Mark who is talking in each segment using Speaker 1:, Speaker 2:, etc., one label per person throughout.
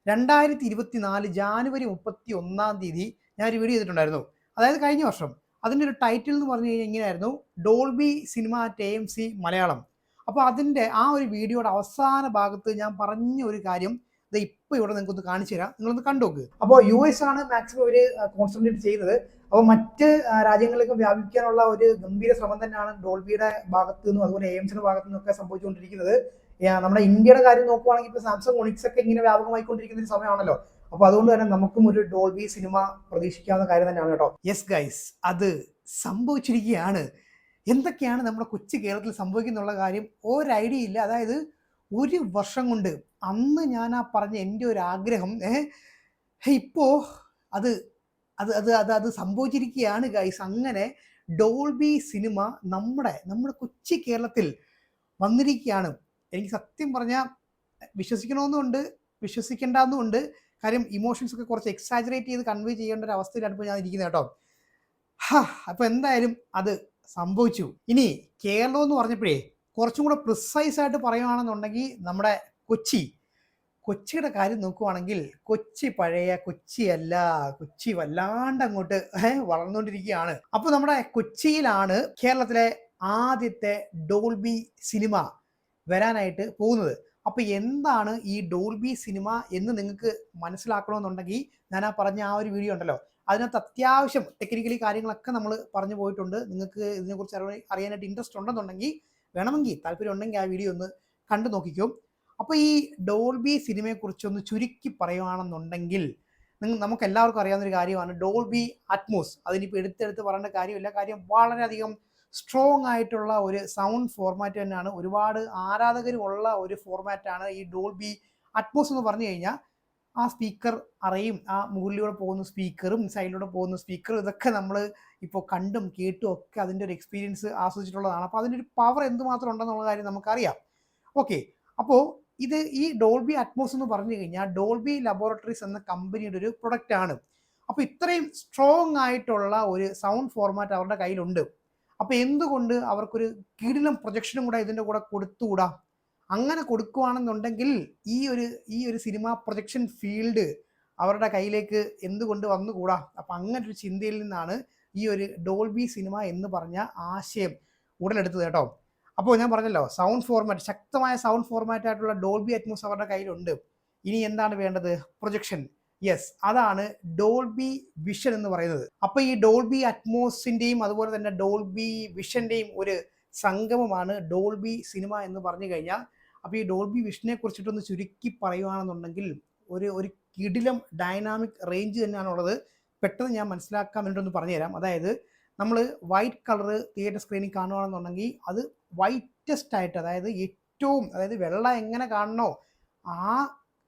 Speaker 1: 2024 ജാനുവരി 31 ഞാനൊരു വീഡിയോ ചെയ്തിട്ടുണ്ടായിരുന്നു. അതായത് കഴിഞ്ഞ വർഷം. അതിൻ്റെ ഒരു ടൈറ്റിൽ എന്ന് പറഞ്ഞു കഴിഞ്ഞാൽ ഇങ്ങനെയായിരുന്നു, Dolby cinema at AMC Malayalam. അപ്പോൾ അതിൻ്റെ ആ ഒരു വീഡിയോയുടെ അവസാന ഭാഗത്ത് ഞാൻ പറഞ്ഞ ഒരു കാര്യം ഇപ്പോൾ ഇവിടെ നിങ്ങൾക്കൊന്ന് കാണിച്ചു തരാം, നിങ്ങളൊന്ന് കണ്ടുനോക്ക്. അപ്പോൾ US ആണ് മാക്സിമം ഒരു കോൺസെൻട്രേറ്റ് ചെയ്യുന്നത്. അപ്പോൾ മറ്റ് രാജ്യങ്ങളിലേക്ക് വ്യാപിക്കാനുള്ള ഒരു ഗംഭീര ശ്രമം തന്നെയാണ് ഡോൾബിയുടെ ഭാഗത്തു നിന്നും അതുപോലെ AMCയുടെ ഭാഗത്തു നിന്നൊക്കെ സംഭവിച്ചുകൊണ്ടിരിക്കുന്നത്. നമ്മുടെ ഇന്ത്യയുടെ കാര്യം നോക്കുവാണെങ്കിൽ ഇപ്പോൾ സാംസങ് ഒണിക്സ് ഒക്കെ ഇങ്ങനെ വ്യാപകമായിക്കൊണ്ടിരിക്കുന്ന ഒരു സമയമാണല്ലോ. അപ്പോൾ അതുകൊണ്ട് തന്നെ നമുക്കും ഒരു ഡോൾബി സിനിമ പ്രതീക്ഷിക്കാവുന്ന കാര്യം തന്നെയാണ് കേട്ടോ. യെസ് ഗൈസ്, അത് സംഭവിച്ചിരിക്കുകയാണ്. എന്തൊക്കെയാണ് നമ്മുടെ കൊച്ചു കേരളത്തിൽ സംഭവിക്കുന്നുള്ള കാര്യം ഒരു ഐഡിയ ഇല്ല. അതായത് ഒരു വർഷം കൊണ്ട് അന്ന് ഞാൻ ആ പറഞ്ഞ എൻ്റെ ഒരു ആഗ്രഹം ഇപ്പോൾ അത് അത് അത് അത് അത് സംഭവിച്ചിരിക്കുകയാണ് ഗൈസ്. അങ്ങനെ ഡോൾബി സിനിമ നമ്മുടെ കൊച്ചു കേരളത്തിൽ വന്നിരിക്കുകയാണ്. എനിക്ക് സത്യം പറഞ്ഞാൽ വിശ്വസിക്കണമെന്നുണ്ട്, വിശ്വസിക്കേണ്ടെന്നുണ്ട്. കാര്യം ഇമോഷൻസ് ഒക്കെ കുറച്ച് എക്സാജറേറ്റ് ചെയ്ത് കൺവേ ചെയ്യേണ്ട ഒരു അവസ്ഥയിലാണ് ഇപ്പോൾ ഞാൻ ഇരിക്കുന്നത് കേട്ടോ. അപ്പോൾ എന്തായാലും അത് സംഭവിച്ചു. ഇനി കേരളം എന്ന് പറഞ്ഞപ്പോഴേ കുറച്ചും കൂടെ പ്രിസൈസ് ആയിട്ട് പറയുകയാണെന്നുണ്ടെങ്കിൽ നമ്മുടെ കൊച്ചിയുടെ കാര്യം നോക്കുവാണെങ്കിൽ കൊച്ചി പഴയ കൊച്ചിയല്ല, കൊച്ചി വല്ലാണ്ട് അങ്ങോട്ട് വളർന്നുകൊണ്ടിരിക്കുകയാണ്. അപ്പോൾ നമ്മുടെ കൊച്ചിയിലാണ് കേരളത്തിലെ ആദ്യത്തെ ഡോൾബി സിനിമ വരാനായിട്ട് പോകുന്നത്. അപ്പോൾ എന്താണ് ഈ ഡോൾബി സിനിമ എന്ന് നിങ്ങൾക്ക് മനസ്സിലാക്കണമെന്നുണ്ടെങ്കിൽ ഞാൻ ആ പറഞ്ഞ ആ ഒരു വീഡിയോ ഉണ്ടല്ലോ, അതിനകത്ത് അത്യാവശ്യം ടെക്നിക്കലി കാര്യങ്ങളൊക്കെ നമ്മൾ പറഞ്ഞു പോയിട്ടുണ്ട്. നിങ്ങൾക്ക് ഇതിനെക്കുറിച്ച് അറിയാനായിട്ട് ഇൻട്രസ്റ്റ് ഉണ്ടെന്നുണ്ടെങ്കിൽ, വേണമെങ്കിൽ താല്പര്യം ഉണ്ടെങ്കിൽ ആ വീഡിയോ ഒന്ന് കണ്ടു നോക്കിക്കും. അപ്പോൾ ഈ ഡോൾബി സിനിമയെക്കുറിച്ചൊന്ന് ചുരുക്കി പറയുകയാണെന്നുണ്ടെങ്കിൽ നമുക്ക് എല്ലാവർക്കും അറിയാവുന്നൊരു കാര്യമാണ് ഡോൾബി അറ്റ്മോസ്. അതിനിപ്പോൾ എടുത്തെടുത്ത് പറയേണ്ട കാര്യമില്ല. കാര്യം വളരെയധികം സ്ട്രോങ് ആയിട്ടുള്ള ഒരു സൗണ്ട് ഫോർമാറ്റ് തന്നെയാണ്. ഒരുപാട് ആരാധകരുള്ള ഒരു ഫോർമാറ്റാണ് ഈ ഡോൾബി അറ്റ്മോസ് എന്ന് പറഞ്ഞു കഴിഞ്ഞാൽ. ആ സ്പീക്കർ അറയും, ആ മുകളിലൂടെ പോകുന്ന സ്പീക്കറും സൈഡിലൂടെ പോകുന്ന സ്പീക്കറും ഇതൊക്കെ നമ്മൾ ഇപ്പോൾ കണ്ടും കേട്ടും ഒക്കെ അതിൻ്റെ ഒരു എക്സ്പീരിയൻസ് ആസ്വദിച്ചിട്ടുള്ളതാണ്. അപ്പോൾ അതിൻ്റെ ഒരു പവർ എന്തുമാത്രം ഉണ്ടെന്നുള്ള കാര്യം നമുക്കറിയാം. ഓക്കെ, അപ്പോൾ ഈ ഡോൾബി അറ്റ്മോസ് എന്ന് പറഞ്ഞു കഴിഞ്ഞാൽ ഡോൾബി ലബോറട്ടറീസ് എന്ന കമ്പനിയുടെ ഒരു പ്രൊഡക്റ്റ് ആണ്. അപ്പോൾ ഇത്രയും സ്ട്രോങ് ആയിട്ടുള്ള ഒരു സൗണ്ട് ഫോർമാറ്റ് അവരുടെ കയ്യിലുണ്ട്. അപ്പോൾ എന്തുകൊണ്ട് അവർക്കൊരു കിടിലം പ്രൊജക്ഷനും കൂടെ ഇതിൻ്റെ കൂടെ കൊടുത്തുകൂടാ? അങ്ങനെ കൊടുക്കുകയാണെന്നുണ്ടെങ്കിൽ ഈ ഒരു സിനിമ പ്രൊജക്ഷൻ ഫീൽഡ് അവരുടെ കയ്യിലേക്ക് എന്തുകൊണ്ട് വന്നുകൂടാ? അപ്പം അങ്ങനെ ഒരു ചിന്തയിൽ നിന്നാണ് ഈ ഒരു ഡോൾബി സിനിമ എന്ന് പറഞ്ഞ ആശയം ഉടലെടുത്തത് കേട്ടോ. അപ്പോൾ ഞാൻ പറഞ്ഞല്ലോ, സൗണ്ട് ഫോർമാറ്റ്, ശക്തമായ സൗണ്ട് ഫോർമാറ്റ് ആയിട്ടുള്ള ഡോൾബി അറ്റ്മോസ് അവരുടെ കയ്യിലുണ്ട്. ഇനി എന്താണ് വേണ്ടത്? പ്രൊജക്ഷൻ. യെസ്, അതാണ് ഡോൾബി വിഷൻ എന്ന് പറയുന്നത്. അപ്പോൾ ഈ ഡോൾബി അറ്റ്മോസിൻ്റെയും അതുപോലെ തന്നെ ഡോൾബി വിഷൻ്റെയും ഒരു സംഗമമാണ് ഡോൾബി സിനിമ എന്ന് പറഞ്ഞു കഴിഞ്ഞാൽ. അപ്പോൾ ഈ ഡോൾബി വിഷനെ കുറിച്ചിട്ടൊന്ന് ചുരുക്കി പറയുകയാണെന്നുണ്ടെങ്കിൽ ഒരു കിടിലം ഡൈനാമിക് റേഞ്ച് തന്നെയാണുള്ളത്. പെട്ടെന്ന് ഞാൻ മനസ്സിലാക്കാൻ വേണ്ടിയിട്ടൊന്ന് പറഞ്ഞുതരാം. അതായത് നമ്മൾ വൈറ്റ് കളർ തിയേറ്റർ സ്ക്രീനിൽ കാണുകയാണെന്നുണ്ടെങ്കിൽ അത് വൈറ്റസ്റ്റ് ആയിട്ട്, അതായത് വെള്ള എങ്ങനെ കാണണോ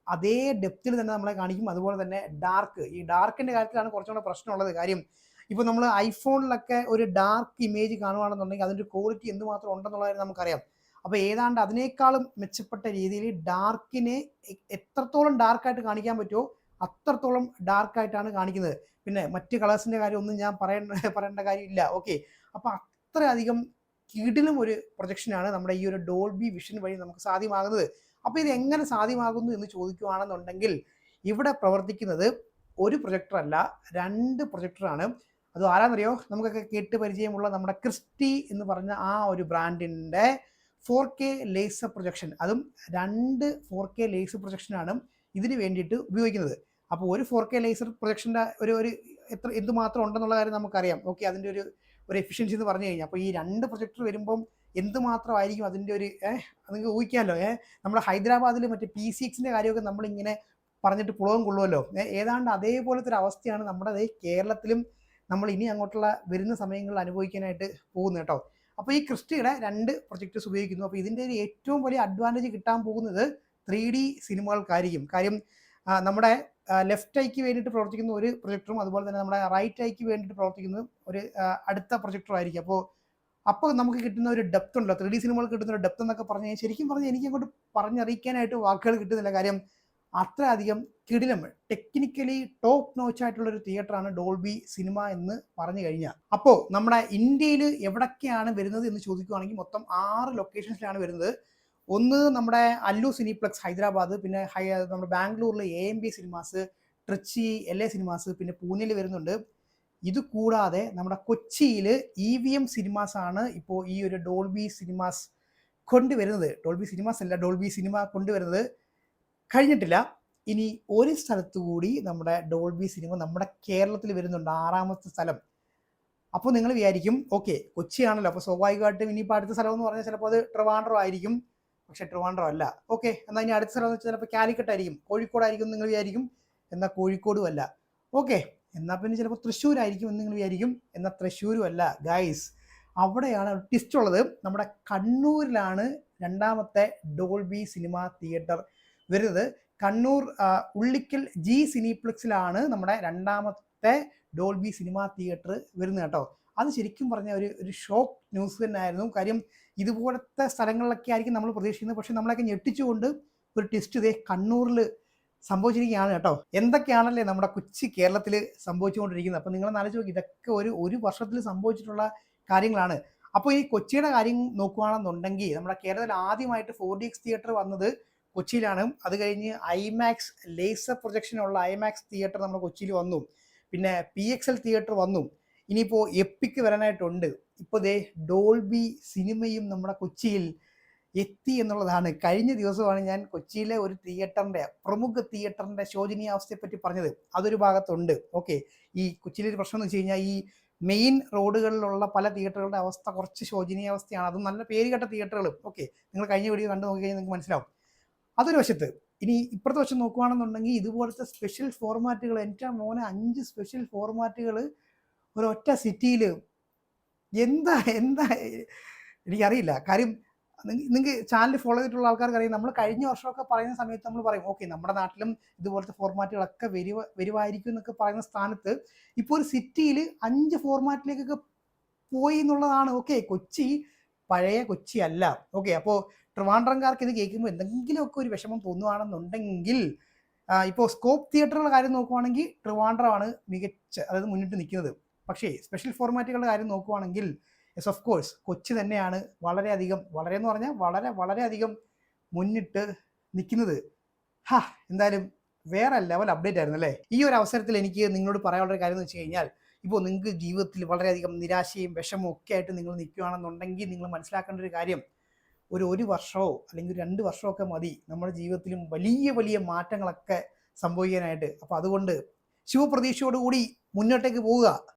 Speaker 1: അതേ ഡെപ്തിൽ തന്നെ നമ്മളെ കാണിക്കും. അതുപോലെ തന്നെ ഈ ഡാർക്കിൻ്റെ കാര്യത്തിലാണ് കുറച്ചുകൂടെ പ്രശ്നമുള്ളത്. കാര്യം ഇപ്പോൾ നമ്മൾ ഐഫോണിലൊക്കെ ഒരു ഡാർക്ക് ഇമേജ് കാണുകയാണെന്നുണ്ടെങ്കിൽ അതിൻ്റെ ക്വാളിറ്റി എന്തുമാത്രം ഉണ്ടെന്നുള്ള കാര്യം നമുക്കറിയാം. അപ്പോൾ ഏതാണ്ട് അതിനേക്കാളും മെച്ചപ്പെട്ട രീതിയിൽ ഡാർക്കിനെ എത്രത്തോളം ഡാർക്കായിട്ട് കാണിക്കാൻ പറ്റുമോ അത്രത്തോളം ഡാർക്കായിട്ടാണ് കാണിക്കുന്നത്. പിന്നെ മറ്റ് കളേഴ്സിൻ്റെ കാര്യം ഒന്നും ഞാൻ പറയേണ്ട കാര്യമില്ല. ഓക്കെ, അപ്പോൾ അത്രയധികം കിടിലും ഒരു പ്രൊജക്ഷനാണ് നമ്മുടെ ഈ ഒരു ഡോൾബി വിഷൻ വഴി നമുക്ക് സാധ്യമാകുന്നത്. അപ്പോൾ ഇത് എങ്ങനെ സാധ്യമാകുന്നു എന്ന് ചോദിക്കുകയാണെന്നുണ്ടെങ്കിൽ ഇവിടെ പ്രവർത്തിക്കുന്നത് ഒരു പ്രൊജക്ടറല്ല, 2 പ്രൊജക്ടറാണ്. അത് ആരാന്നറിയോ? നമുക്കൊക്കെ കേട്ട് പരിചയമുള്ള നമ്മുടെ ക്രിസ്റ്റി എന്ന് പറഞ്ഞ ആ ഒരു ബ്രാൻഡിൻ്റെ 4K ലേസർ പ്രൊജക്ഷൻ. അതും 2 4K ലേസർ പ്രൊജക്ഷനാണ് ഇതിന് വേണ്ടിയിട്ട് ഉപയോഗിക്കുന്നത്. അപ്പോൾ ഒരു 4K ലേസർ പ്രൊജക്ഷൻ്റെ ഒരു എന്തുമാത്രം ഉണ്ടെന്നുള്ള കാര്യം നമുക്കറിയാം. ഓക്കെ, അതിൻ്റെ ഒരു എഫിഷ്യൻസി എന്ന് പറഞ്ഞു കഴിഞ്ഞാൽ. അപ്പോൾ ഈ 2 പ്രൊജക്ടർ വരുമ്പം എന്തുമാത്രമായിരിക്കും അതിൻ്റെ ഒരു നിങ്ങൾക്ക് ഊഹിക്കാമല്ലോ. നമ്മുടെ ഹൈദരാബാദിൽ മറ്റേ PCXൻ്റെ കാര്യമൊക്കെ നമ്മളിങ്ങനെ പറഞ്ഞിട്ട് പുളകം കൊള്ളുമല്ലോ. ഏതാണ്ട് അതേപോലത്തെ ഒരു അവസ്ഥയാണ് നമ്മുടെ കേരളത്തിലും നമ്മൾ ഇനി അങ്ങോട്ടുള്ള വരുന്ന സമയങ്ങളിൽ അനുഭവിക്കാനായിട്ട് പോകുന്നത് കേട്ടോ. അപ്പോൾ ഈ ക്രിസ്റ്റിയുടെ 2 പ്രൊജക്ടേഴ്സ് ഉപയോഗിക്കുന്നു. അപ്പോൾ ഇതിൻ്റെ ഒരു ഏറ്റവും വലിയ അഡ്വാൻറ്റേജ് കിട്ടാൻ പോകുന്നത് 3D സിനിമകൾക്കായിരിക്കും. കാര്യം നമ്മുടെ ലെഫ്റ്റ് ഐക്ക് വേണ്ടിയിട്ട് പ്രവർത്തിക്കുന്ന ഒരു പ്രൊജക്ടറും അതുപോലെ തന്നെ നമ്മുടെ റൈറ്റ് ഐക്ക് വേണ്ടിയിട്ട് പ്രവർത്തിക്കുന്ന ഒരു അടുത്ത പ്രൊജക്ടറും ആയിരിക്കും. അപ്പോൾ നമുക്ക് കിട്ടുന്ന ഒരു ഡെപ്ത് ഉണ്ടല്ലോ, 3D സിനിമകൾക്ക് കിട്ടുന്ന ഒരു ഡെപ്ത് എന്നൊക്കെ പറഞ്ഞാൽ ശരിക്കും പറഞ്ഞാൽ എനിക്ക് അങ്ങോട്ട് പറഞ്ഞറിയിക്കാനായിട്ട് വാക്കുകൾ കിട്ടുന്നില്ല. കാര്യം അത്രയധികം കിടിലം ടെക്നിക്കലി ടോപ്പ് നോച്ച് ആയിട്ടുള്ള ഒരു തിയേറ്ററാണ് ഡോൾബി സിനിമ എന്ന് പറഞ്ഞു കഴിഞ്ഞാൽ. അപ്പോൾ നമ്മുടെ ഇന്ത്യയിൽ എവിടൊക്കെയാണ് വരുന്നത് എന്ന് ചോദിക്കുകയാണെങ്കിൽ മൊത്തം 6 ലൊക്കേഷൻസിലാണ് വരുന്നത്. ഒന്ന് നമ്മുടെ അല്ലു സിനിപ്ലക്സ് ഹൈദരാബാദ്, പിന്നെ നമ്മുടെ ബാംഗ്ലൂരിൽ AMB cinemas, Trichy LA cinemas, പിന്നെ പൂനെയിൽ വരുന്നുണ്ട്. ഇത് കൂടാതെ നമ്മുടെ കൊച്ചിയിൽ EVM സിനിമാസ് ആണ് ഇപ്പോൾ ഈ ഒരു ഡോൾബി സിനിമാസ് കൊണ്ടുവരുന്നത്. ഡോൾബി സിനിമാസ് അല്ല, ഡോൾബി സിനിമ കൊണ്ടുവരുന്നത് കഴിഞ്ഞിട്ടില്ല. ഇനി ഒരു സ്ഥലത്തു കൂടി നമ്മുടെ ഡോൾബി സിനിമ നമ്മുടെ കേരളത്തിൽ വരുന്നുണ്ട്, 6ാമത്തെ സ്ഥലം. അപ്പോൾ നിങ്ങൾ വിചാരിക്കും ഓക്കെ കൊച്ചിയാണല്ലോ, അപ്പോൾ സ്വാഭാവികമായിട്ടും ഇനിയിപ്പോൾ അടുത്ത സ്ഥലം എന്ന് പറഞ്ഞാൽ ചിലപ്പോൾ അത് ട്രിവാൻഡ്രം ആയിരിക്കും. പക്ഷേ ട്രിവാൻഡ്രം അല്ല. ഓക്കെ, എന്നാൽ ഇനി അടുത്ത സ്ഥലം എന്ന് വെച്ചാൽ ചിലപ്പോൾ കാലിക്കറ്റ് ആയിരിക്കും, കോഴിക്കോടായിരിക്കും എന്ന് നിങ്ങൾ വിചാരിക്കും. എന്നാൽ കോഴിക്കോടും അല്ല. ഓക്കെ, എന്നാൽ പിന്നെ ചിലപ്പോൾ തൃശ്ശൂരായിരിക്കും എന്ന് നിങ്ങൾ വിചാരിക്കും. എന്നാൽ തൃശ്ശൂരും അല്ല ഗൈസ്. അവിടെയാണ് ട്വിസ്റ്റ് ഉള്ളത്. നമ്മുടെ കണ്ണൂരിലാണ് 2ാമത്തെ ഡോൾബി സിനിമ തിയേറ്റർ വരുന്നത്. കണ്ണൂർ ഉള്ളിക്കൽ G സിനിപ്ലക്സിലാണ് നമ്മുടെ 2ാമത്തെ ഡോൾബി സിനിമ തിയേറ്റർ വരുന്നത് കേട്ടോ. അത് ശരിക്കും പറഞ്ഞാൽ ഒരു ഷോക്ക് ന്യൂസ് തന്നെയായിരുന്നു. കാര്യം ഇതുപോലത്തെ സ്ഥലങ്ങളിലൊക്കെ ആയിരിക്കും നമ്മൾ പ്രതീക്ഷിക്കുന്നത്. പക്ഷെ നമ്മളൊക്കെ ഞെട്ടിച്ചുകൊണ്ട് ഒരു ട്വിസ്റ്റ് ഇതേ കണ്ണൂരിൽ സംഭവിച്ചിരിക്കുകയാണ് കേട്ടോ. എന്തൊക്കെയാണല്ലേ നമ്മുടെ കൊച്ചി കേരളത്തിൽ സംഭവിച്ചുകൊണ്ടിരിക്കുന്നത്. അപ്പോൾ നിങ്ങൾ ആലോചിച്ച് നോക്കി, ഇതൊക്കെ ഒരു വർഷത്തിൽ സംഭവിച്ചിട്ടുള്ള കാര്യങ്ങളാണ്. അപ്പോൾ ഈ കൊച്ചിയുടെ കാര്യം നോക്കുകയാണെന്നുണ്ടെങ്കിൽ നമ്മുടെ കേരളത്തിൽ ആദ്യമായിട്ട് 4DX തിയേറ്റർ വന്നത് കൊച്ചിയിലാണ്. അത് കഴിഞ്ഞ് IMAX ലേസർ പ്രൊജക്ഷനുള്ള IMAX തിയേറ്റർ നമ്മുടെ കൊച്ചിയിൽ വന്നു. പിന്നെ PXL തിയേറ്റർ വന്നു. ഇനിയിപ്പോൾ എപ്പിക് വരാനായിട്ടുണ്ട്. ഇപ്പോൾ ദേ ഡോൾബി സിനിമയും നമ്മുടെ കൊച്ചിയിൽ എത്തി എന്നുള്ളതാണ്. കഴിഞ്ഞ ദിവസമാണ് ഞാൻ കൊച്ചിയിലെ ഒരു തിയേറ്ററിൻ്റെ, പ്രമുഖ തിയേറ്ററിൻ്റെ ശോചനീയാവസ്ഥയെപ്പറ്റി പറഞ്ഞത്. അതൊരു ഭാഗത്തുണ്ട്. ഓക്കെ, ഈ കൊച്ചിയിലൊരു പ്രശ്നം എന്ന് വെച്ച് കഴിഞ്ഞാൽ ഈ മെയിൻ റോഡുകളിലുള്ള പല തിയേറ്ററുകളുടെ അവസ്ഥ കുറച്ച് ശോചനീയാവസ്ഥയാണ്. അതും നല്ല പേരുകേട്ട തിയേറ്ററുകൾ. ഓക്കെ, നിങ്ങൾ കഴിഞ്ഞ വീഡിയോ കണ്ടു നോക്കിക്കഴിഞ്ഞാൽ നിങ്ങൾക്ക് മനസ്സിലാവും. അതൊരു വശത്ത്. ഇനി ഇപ്പുറത്തെ വശം നോക്കുകയാണെന്നുണ്ടെങ്കിൽ ഇതുപോലത്തെ സ്പെഷ്യൽ ഫോർമാറ്റുകൾ, എൻ്റെ മോനെ 5 സ്പെഷ്യൽ ഫോർമാറ്റുകൾ ഒരൊറ്റ സിറ്റിയിൽ എന്താ എനിക്കറിയില്ല. കാര്യം നിങ്ങൾക്ക് ചാനൽ ഫോളോ ചെയ്തിട്ടുള്ള ആൾക്കാർക്ക് അറിയാം. നമ്മൾ കഴിഞ്ഞ വർഷമൊക്കെ പറയുന്ന സമയത്ത് നമ്മൾ പറയും ഓക്കെ നമ്മുടെ നാട്ടിലും ഇതുപോലത്തെ ഫോർമാറ്റുകളൊക്കെ വരുമായിരിക്കും എന്നൊക്കെ പറയുന്ന സ്ഥാനത്ത് ഇപ്പോൾ ഒരു സിറ്റിയിൽ 5 ഫോർമാറ്റിലേക്കൊക്കെ പോയി എന്നുള്ളതാണ്. ഓക്കെ, കൊച്ചി പഴയ കൊച്ചി അല്ല. ഓക്കെ, അപ്പോൾ ട്രിവാൻഡ്രംകാർക്ക് ഇത് കേൾക്കുമ്പോൾ എന്തെങ്കിലുമൊക്കെ ഒരു വിഷമം തോന്നുകയാണെന്നുണ്ടെങ്കിൽ ഇപ്പോൾ സ്കോപ്പ് തിയേറ്ററുകളുടെ കാര്യം നോക്കുവാണെങ്കിൽ ട്രിവാൻഡ്രമാണ് മികച്ച, അതായത് മുന്നിട്ട് നിൽക്കുന്നത്. പക്ഷേ സ്പെഷ്യൽ ഫോർമാറ്റുകളുടെ കാര്യം നോക്കുവാണെങ്കിൽ യെസ് ഓഫ് കോഴ്സ് കൊച്ചി തന്നെയാണ് വളരെയധികം, വളരെ എന്ന് പറഞ്ഞാൽ വളരെയധികം മുന്നിട്ട് നിൽക്കുന്നത്. എന്തായാലും വേറെ ലെവൽ അപ്ഡേറ്റ് ആയിരുന്നു അല്ലേ. ഈ ഒരു അവസരത്തിൽ എനിക്ക് നിങ്ങളോട് പറയാനുള്ള ഒരു കാര്യം എന്ന് വെച്ച് കഴിഞ്ഞാൽ, ഇപ്പോൾ നിങ്ങൾക്ക് ജീവിതത്തിൽ വളരെയധികം നിരാശയും വിഷമവും ഒക്കെ ആയിട്ട് നിങ്ങൾ നിൽക്കുകയാണെന്നുണ്ടെങ്കിൽ നിങ്ങൾ മനസ്സിലാക്കേണ്ട ഒരു കാര്യം, ഒരു വർഷമോ അല്ലെങ്കിൽ 2 വർഷമൊക്കെ മതി നമ്മുടെ ജീവിതത്തിലും വലിയ മാറ്റങ്ങളൊക്കെ സംഭവിക്കാനായിട്ട്. അപ്പോൾ അതുകൊണ്ട് ശുഭപ്രതീക്ഷയോടുകൂടി മുന്നോട്ടേക്ക് പോവുക.